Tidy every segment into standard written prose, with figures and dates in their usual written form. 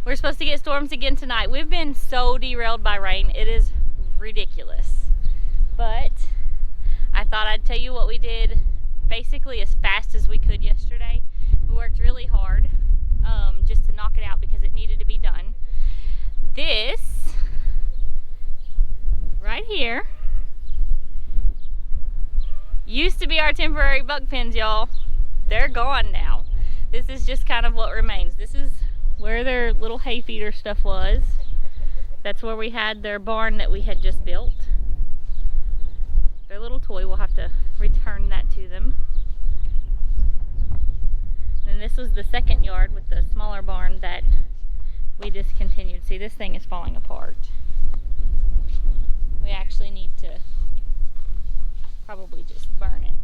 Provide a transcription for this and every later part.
We're supposed to get storms again tonight. We've been so derailed by rain. It is ridiculous. But I thought I'd tell you what we did basically as fast as we could yesterday. We worked really hard just to knock it out because it needed to be done. This right here used to be our temporary buck pens, y'all. They're gone now. This is just kind of what remains. This is where their little hay feeder stuff was. That's where we had their barn that we had just built. Their little toy, we'll have to return that to them. And this was the second yard with the smaller barn that we discontinued. See, this thing is falling apart. We actually need to probably just burn it.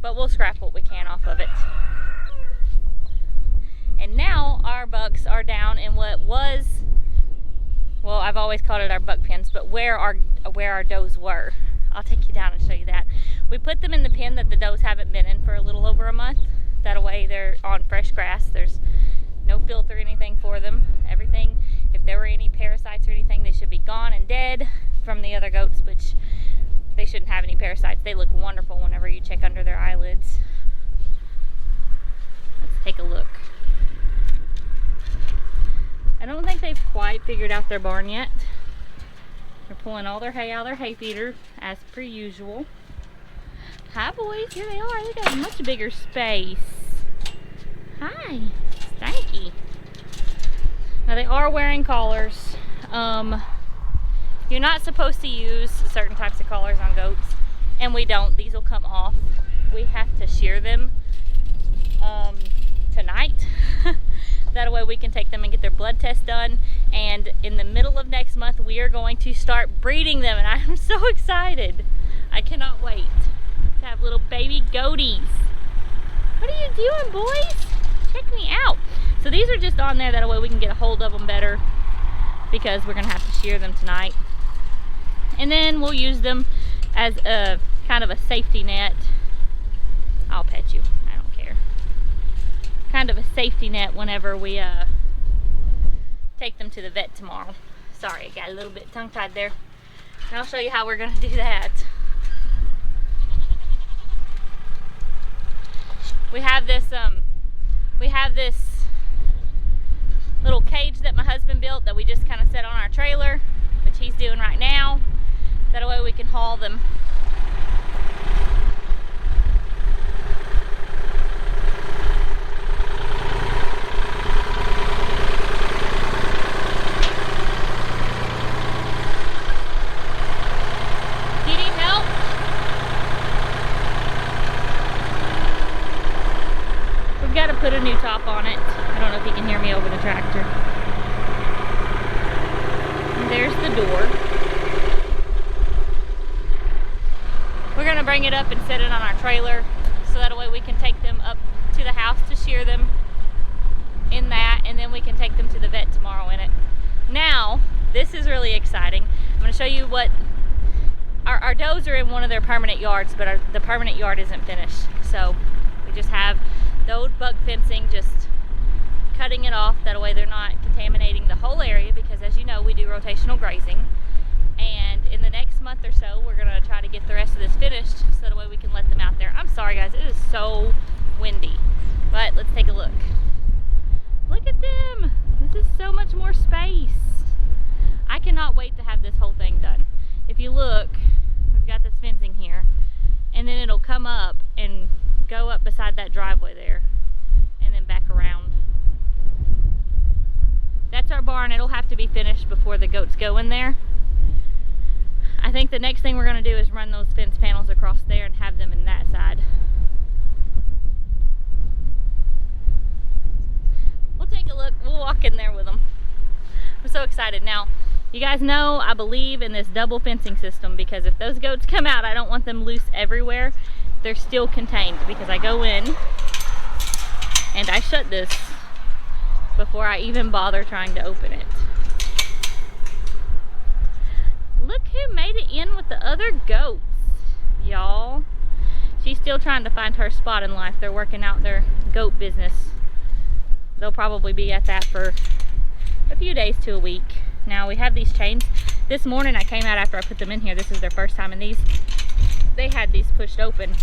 But we'll scrap what we can off of it. And now our bucks are down in what was, well, I've always called it our buck pens, but where our does were. I'll take you down and show you that. We put them in the pen that the does haven't been in for a little over a month. That way they're on fresh grass. There's no filter or anything for them. Everything, if there were any parasites or anything, they should be gone and dead from the other goats, which they shouldn't have any parasites. They look wonderful whenever you check under their eyelids. Let's take a look. I don't think they've quite figured out their barn yet. They're pulling all their hay out of their hay feeder as per usual. Hi boys, here they are. They got a much bigger space. Hi, Stanky. Now they are wearing collars. You're not supposed to use certain types of collars on goats, and we don't. These will come off. We have to shear them tonight. That way we can take them and get their blood test done, and in the middle of next month we are going to start breeding them, and I'm so excited. I cannot wait to have little baby goaties. What are you doing, boys? Check me out. So these are just on there, that way we can get a hold of them better, because we're gonna have to shear them tonight. And then we'll use them as a kind of a safety net. I'll pet you, I don't care. Kind of a safety net whenever we take them to the vet tomorrow. Sorry, I got a little bit tongue-tied there. And I'll show you how we're gonna do that. We have this little cage that my husband built that we just kind of set on our trailer, which he's doing right now. That way we can haul them. Do you need help? We've got to put a new top on it. I don't know if you can hear me over the tractor. And there's the door. We're going to bring it up and set it on our trailer, so that way we can take them up to the house to shear them in that, and then we can take them to the vet tomorrow in it. Now, this is really exciting. I'm going to show you what our does are in one of their permanent yards, but the permanent yard isn't finished. So we just have the old buck fencing, just cutting it off. That way they're not contaminating the whole area, because as you know, we do rotational grazing. And in the next month or so, we're gonna try to get the rest of this finished, so that way we can let them out there. I'm sorry guys, it is so windy, but let's take a look. Look at them. This is so much more space. I cannot wait to have this whole thing done. If you look, we've got this fencing here, and then it'll come up and go up beside that driveway there, and then back around. That's our barn. It'll have to be finished before the goats go in there. I think the next thing we're going to do is run those fence panels across there and have them in that side. We'll take a look. We'll walk in there with them. I'm so excited. Now, you guys know I believe in this double fencing system, because if those goats come out, I don't want them loose everywhere. They're still contained, because I go in and I shut this before I even bother trying to open it. Look who made it in with the other goats, y'all. She's still trying to find her spot in life. They're working out their goat business they'll probably be at that for a few days to a week. Now we have these chains. This morning I came out after I put them in here. This is their first time in these. They had these pushed open,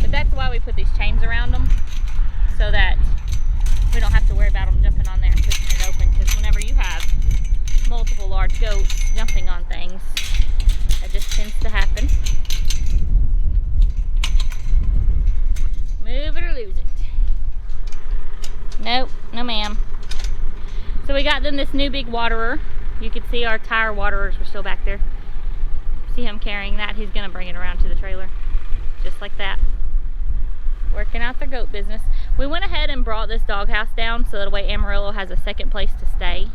but that's why we put these chains around them, so that we don't have to worry about them jumping on there and pushing it open, because whenever you have multiple large goats jumping on things, that just tends to happen. Move it or lose it. Nope, no ma'am. So we got them this new big waterer. You can see our tire waterers were still back there. See him carrying that? He's gonna bring it around to the trailer, just like that. Working out their goat business. We went ahead and brought this doghouse down so that way Amarillo has a second place to stay,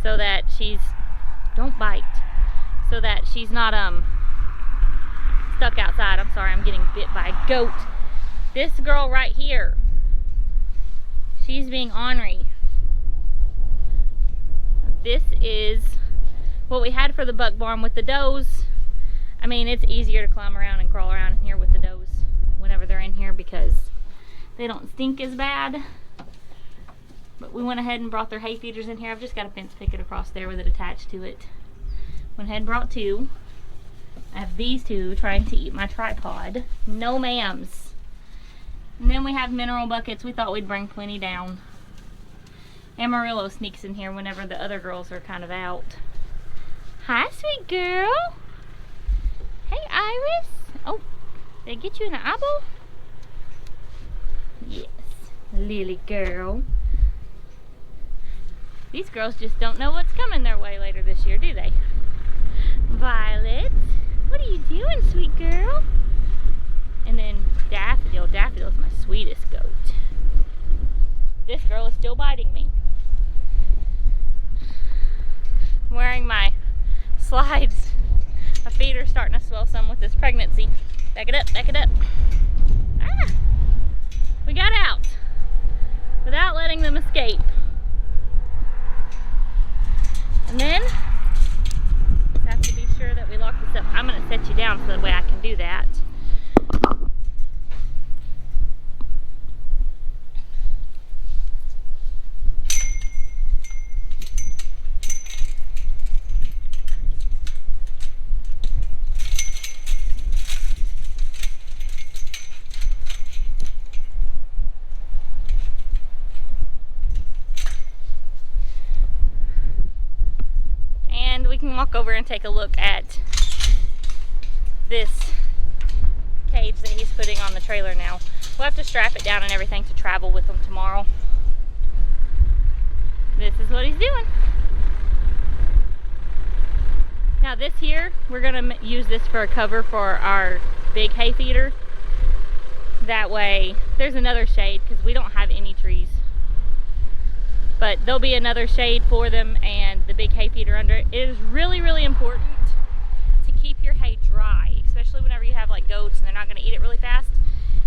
so that she's, don't bite, so that she's not stuck outside. I'm sorry, I'm getting bit by a goat. This girl right here, she's being ornery. This is what we had for the buck barn with the does. I mean, it's easier to climb around and crawl around in here with the does whenever they're in here because they don't stink as bad. But we went ahead and brought their hay feeders in here. I've just got a fence picket across there with it attached to it. Went ahead and brought two. I have these two trying to eat my tripod. No ma'ams. And then we have mineral buckets. We thought we'd bring plenty down. Amarillo sneaks in here whenever the other girls are kind of out. Hi, sweet girl. Hey, Iris. Oh, did I get you in the eyeball? Yes, Lily girl. These girls just don't know what's coming their way later this year, do they? Violet, what are you doing, sweet girl? And then Daffodil. Daffodil's my sweetest goat. This girl is still biting me. I'm wearing my slides. My feet are starting to swell some with this pregnancy. Back it up, back it up. Ah! We got out without letting them escape. And then just have to be sure that we lock this up. I'm going to set you down so that way I can do that. We can walk over and take a look at this cage that he's putting on the trailer now. We'll have to strap it down and everything to travel with them tomorrow. This is what he's doing. Now this here, we're gonna use this for a cover for our big hay feeder. That way, there's another shade because we don't have any trees. But there'll be another shade for them and the big hay feeder under it. It is really, really important to keep your hay dry, especially whenever you have like goats and they're not gonna eat it really fast.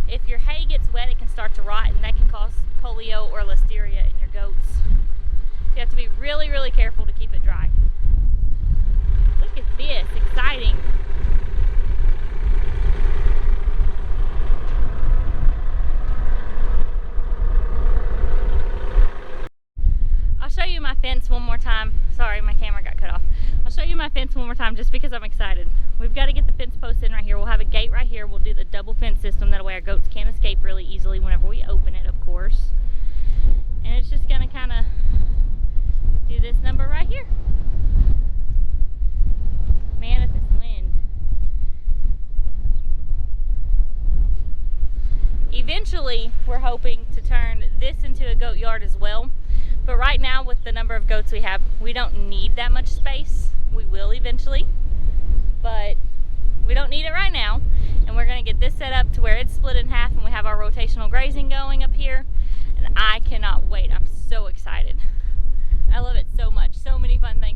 If your hay gets wet, it can start to rot and that can cause polio or listeria in your goats. So you have to be really, really careful to keep it dry. Look at this, exciting. I'll show you my fence one more time. Sorry, my camera got cut off. I'll show you my fence one more time just because I'm excited. We've got to get the fence post in right here. We'll have a gate right here. We'll do the double fence system. That way our goats can't escape really easily whenever we open it, of course. And it's just going to kind of do this number right here. Man, at this wind. Eventually, we're hoping to turn this into a goat yard as well. But right now, with the number of goats we have, we don't need that much space. We will eventually, but we don't need it right now. And we're gonna get this set up to where it's split in half and we have our rotational grazing going up here. And I cannot wait, I'm so excited. I love it so much, so many fun things